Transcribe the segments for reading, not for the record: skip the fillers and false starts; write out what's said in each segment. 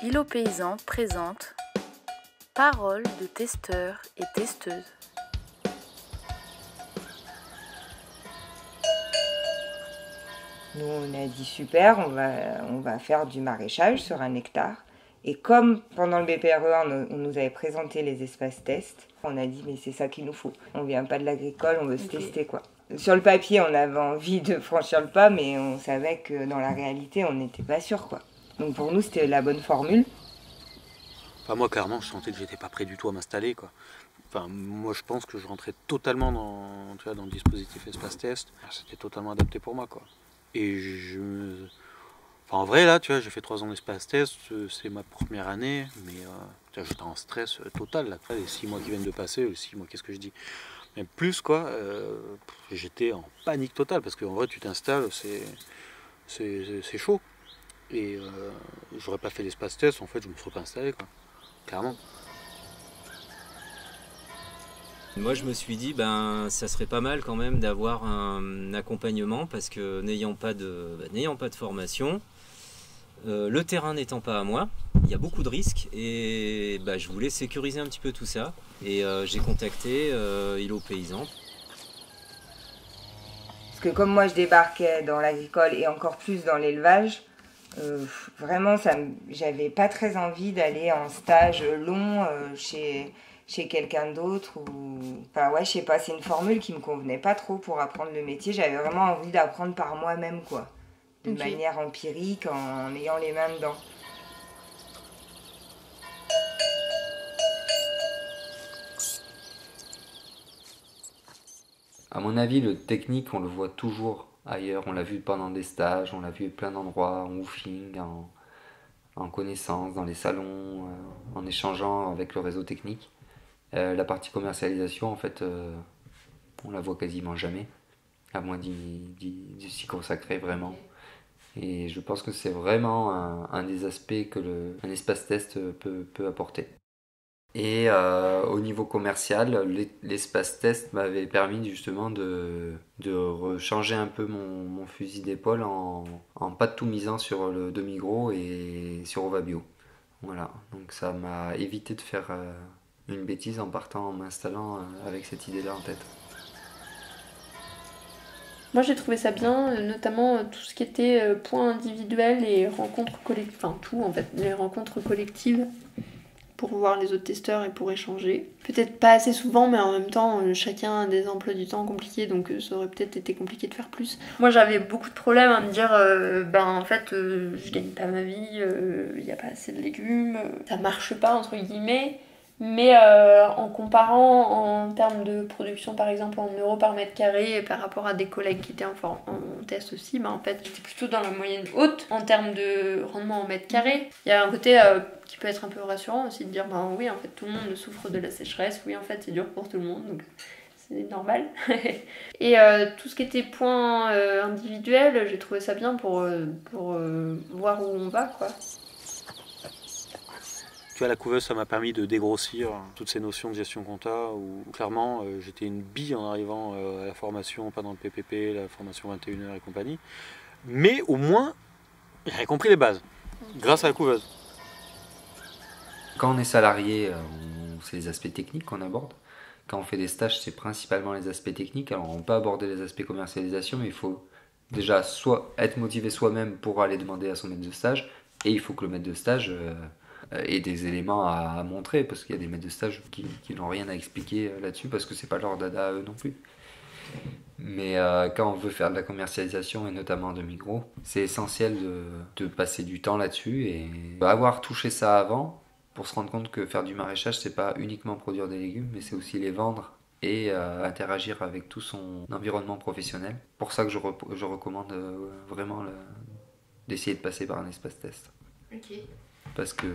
Îlot Paysan présente Paroles de testeurs et testeuses. Nous, on a dit super, on va faire du maraîchage sur 1 hectare. Et comme pendant le BPRE1, on nous avait présenté les espaces tests, on a dit mais c'est ça qu'il nous faut. On vient pas de l'agricole, on veut se tester quoi. Sur le papier, on avait envie de franchir le pas, mais on savait que dans la réalité, on n'était pas sûr quoi. Donc pour nous, c'était la bonne formule. Enfin, moi, clairement, je sentais que j'étais pas prêt du tout à m'installer, quoi. Enfin, moi, je pense que je rentrais totalement dans le dispositif espace test. C'était totalement adapté pour moi, quoi. Et enfin, en vrai, là, tu vois, j'ai fait 3 ans d'espace test, c'est ma première année, mais j'étais en stress total, là. Les 6 mois qui viennent de passer, les 6 mois, qu'est-ce que je dis? Même plus, quoi, j'étais en panique totale, parce qu'en vrai, tu t'installes, c'est chaud. Et j'aurais pas fait l'espace test, en fait, je me serais pas installé, quoi. Clairement. Moi, je me suis dit, ça serait pas mal quand même d'avoir un accompagnement parce que n'ayant pas de formation, le terrain n'étant pas à moi, il y a beaucoup de risques et je voulais sécuriser un petit peu tout ça. Et j'ai contacté Îlot Paysan. Parce que comme moi, je débarquais dans l'agricole et encore plus dans l'élevage, vraiment, j'avais pas très envie d'aller en stage long chez quelqu'un d'autre. Enfin, ouais, je sais pas, c'est une formule qui me convenait pas trop pour apprendre le métier. J'avais vraiment envie d'apprendre par moi-même, quoi. De manière empirique, en ayant les mains dedans. À mon avis, le technique, on le voit toujours ailleurs. On l'a vu pendant des stages, on l'a vu à plein d'endroits, en woofing, en connaissance, dans les salons, en échangeant avec le réseau technique. La partie commercialisation, en fait, on la voit quasiment jamais, à moins d'y s'y consacrer vraiment. Et je pense que c'est vraiment un des aspects que un espace test peut apporter. Et au niveau commercial, l'espace test m'avait permis justement de changer un peu mon fusil d'épaule en pas tout misant sur le demi-gros et sur Ovabio. Voilà, donc ça m'a évité de faire une bêtise en m'installant avec cette idée-là en tête. Moi j'ai trouvé ça bien, notamment tout ce qui était points individuels et rencontres collectives, enfin tout en fait, les rencontres collectives pour voir les autres testeurs et pour échanger. Peut-être pas assez souvent, mais en même temps, chacun a des emplois du temps compliqués, donc ça aurait peut-être été compliqué de faire plus. Moi j'avais beaucoup de problèmes à me dire, en fait, je gagne pas ma vie, il n'y a pas assez de légumes, ça marche pas entre guillemets. Mais en comparant en termes de production par exemple en euros par mètre carré par rapport à des collègues qui étaient en test aussi, en fait j'étais plutôt dans la moyenne haute en termes de rendement en mètre carré. Il y a un côté qui peut être un peu rassurant aussi de dire oui en fait tout le monde souffre de la sécheresse, oui en fait c'est dur pour tout le monde donc c'est normal. Et tout ce qui était points individuels, j'ai trouvé ça bien pour voir où on va quoi. Tu vois, la couveuse, ça m'a permis de dégrossir toutes ces notions de gestion compta où clairement j'étais une bille en arrivant à la formation, pas dans le PPP, la formation 21h et compagnie. Mais au moins, j'avais compris les bases grâce à la couveuse. Quand on est salarié, c'est les aspects techniques qu'on aborde. Quand on fait des stages, c'est principalement les aspects techniques. Alors on peut aborder les aspects commercialisation, mais il faut déjà soit être motivé soi-même pour aller demander à son maître de stage, et il faut que le maître de stage ait des éléments à montrer, parce qu'il y a des maîtres de stage qui n'ont rien à expliquer là-dessus, parce que c'est pas leur dada à eux non plus. Mais quand on veut faire de la commercialisation, et notamment en demi-gros, c'est essentiel de passer du temps là-dessus, et avoir touché ça avant, pour se rendre compte que faire du maraîchage, c'est pas uniquement produire des légumes, mais c'est aussi les vendre et interagir avec tout son environnement professionnel. Pour ça que je recommande vraiment d'essayer de passer par un espace test. Ok. Parce que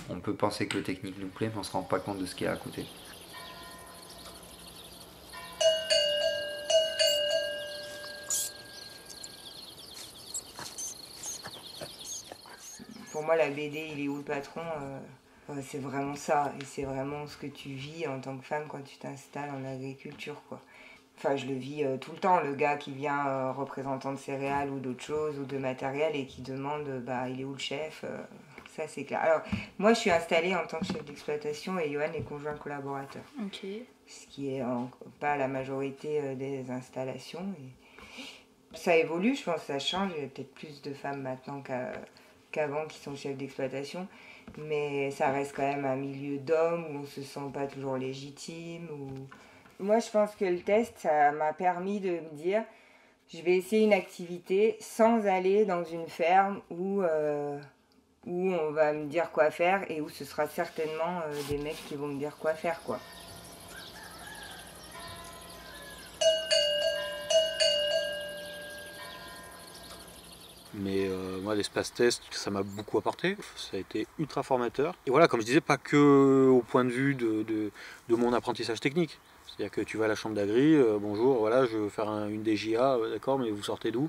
on peut penser que le technique nous plaît, mais on se rend pas compte de ce qu'il y a à côté. Pour moi, la BD, il est où le patron c'est vraiment ça. Et c'est vraiment ce que tu vis en tant que femme quand tu t'installes en agriculture, quoi. Enfin, je le vis tout le temps, le gars qui vient représentant de céréales ou d'autres choses ou de matériel et qui demande il est où le chef Ça, c'est clair. Alors, moi, je suis installée en tant que chef d'exploitation et Johan est conjoint collaborateur. Ok. Ce qui est pas la majorité des installations. Et ça évolue, je pense que ça change. Il y a peut-être plus de femmes maintenant qu'avant qui sont chefs d'exploitation. Mais ça reste quand même un milieu d'hommes où on ne se sent pas toujours légitime. Moi, je pense que le test, ça m'a permis de me dire, je vais essayer une activité sans aller dans une ferme où on va me dire quoi faire et où ce sera certainement des mecs qui vont me dire quoi faire, quoi. Mais moi, l'espace test, ça m'a beaucoup apporté. Ça a été ultra formateur. Et voilà, comme je disais, pas que au point de vue de mon apprentissage technique. C'est-à-dire que tu vas à la chambre d'agri, bonjour, voilà, je veux faire une DJA, d'accord, mais vous sortez d'où?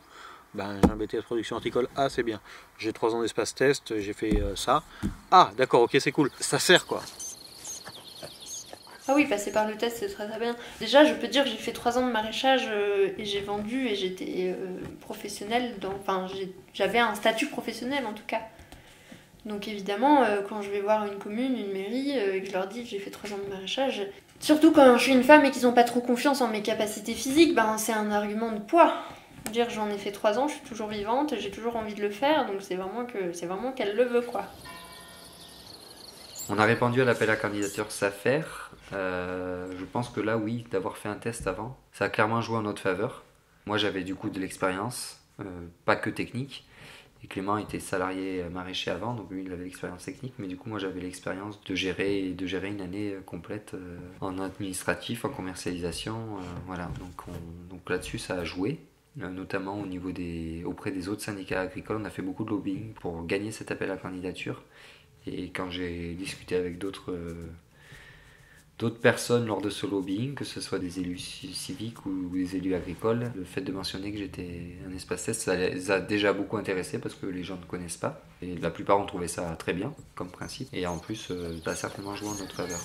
Ben, j'ai un BTS de production horticole, ah c'est bien. J'ai 3 ans d'espace test, j'ai fait ça. Ah, d'accord, ok, c'est cool. Ça sert, quoi. Ah oui, passer par le test, c'est très très bien. Déjà, je peux dire que j'ai fait 3 ans de maraîchage et j'ai vendu et j'étais professionnelle. Enfin, j'avais un statut professionnel en tout cas. Donc évidemment, quand je vais voir une commune, une mairie, et que je leur dis que j'ai fait 3 ans de maraîchage, surtout quand je suis une femme et qu'ils n'ont pas trop confiance en mes capacités physiques, ben, c'est un argument de poids. Dire j'en ai fait 3 ans, je suis toujours vivante, j'ai toujours envie de le faire, donc c'est vraiment qu'elle le veut, quoi. On a répondu à l'appel à candidature SAFER. Je pense que là, oui, d'avoir fait un test avant, ça a clairement joué en notre faveur. Moi, j'avais du coup de l'expérience, pas que technique. Et Clément était salarié maraîcher avant, donc lui, il avait l'expérience technique. Mais du coup, moi, j'avais l'expérience de gérer une année complète en administratif, en commercialisation. Voilà, donc là-dessus, ça a joué. Notamment auprès des autres syndicats agricoles. On a fait beaucoup de lobbying pour gagner cet appel à candidature. Et quand j'ai discuté avec d'autres personnes lors de ce lobbying, que ce soit des élus civiques ou des élus agricoles, le fait de mentionner que j'étais un espace test, ça les a déjà beaucoup intéressés parce que les gens ne connaissent pas. Et la plupart ont trouvé ça très bien comme principe. Et en plus, ça a certainement joué en notre faveur.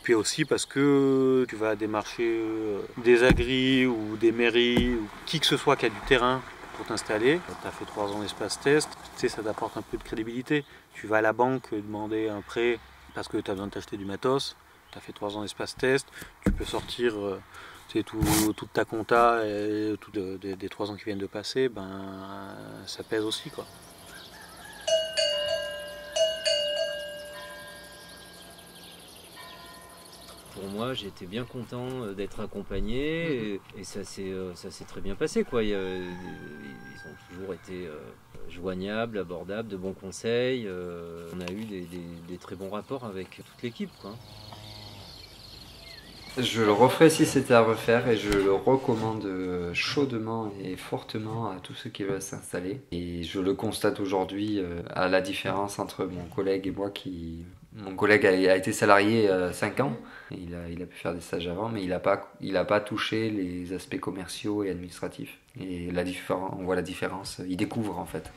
Puis aussi parce que tu vas à des marchés des agris ou des mairies ou qui que ce soit qui a du terrain pour t'installer. Tu as fait 3 ans d'espace test, tu sais, ça t'apporte un peu de crédibilité. Tu vas à la banque demander un prêt parce que tu as besoin de t'acheter du matos. Tu as fait 3 ans d'espace test, tu peux sortir toute ta compta et des 3 ans qui viennent de passer, ben, ça pèse aussi, quoi. Pour moi, j'étais bien content d'être accompagné et ça s'est très bien passé, quoi. Ils ont toujours été joignables, abordables, de bons conseils. On a eu des très bons rapports avec toute l'équipe, quoi. Je le referai si c'était à refaire et je le recommande chaudement et fortement à tous ceux qui veulent s'installer. Et je le constate aujourd'hui à la différence entre mon collègue et moi Mon collègue a été salarié 5 ans, il a pu faire des stages avant, mais il a pas touché les aspects commerciaux et administratifs. Et on voit la différence, il découvre en fait.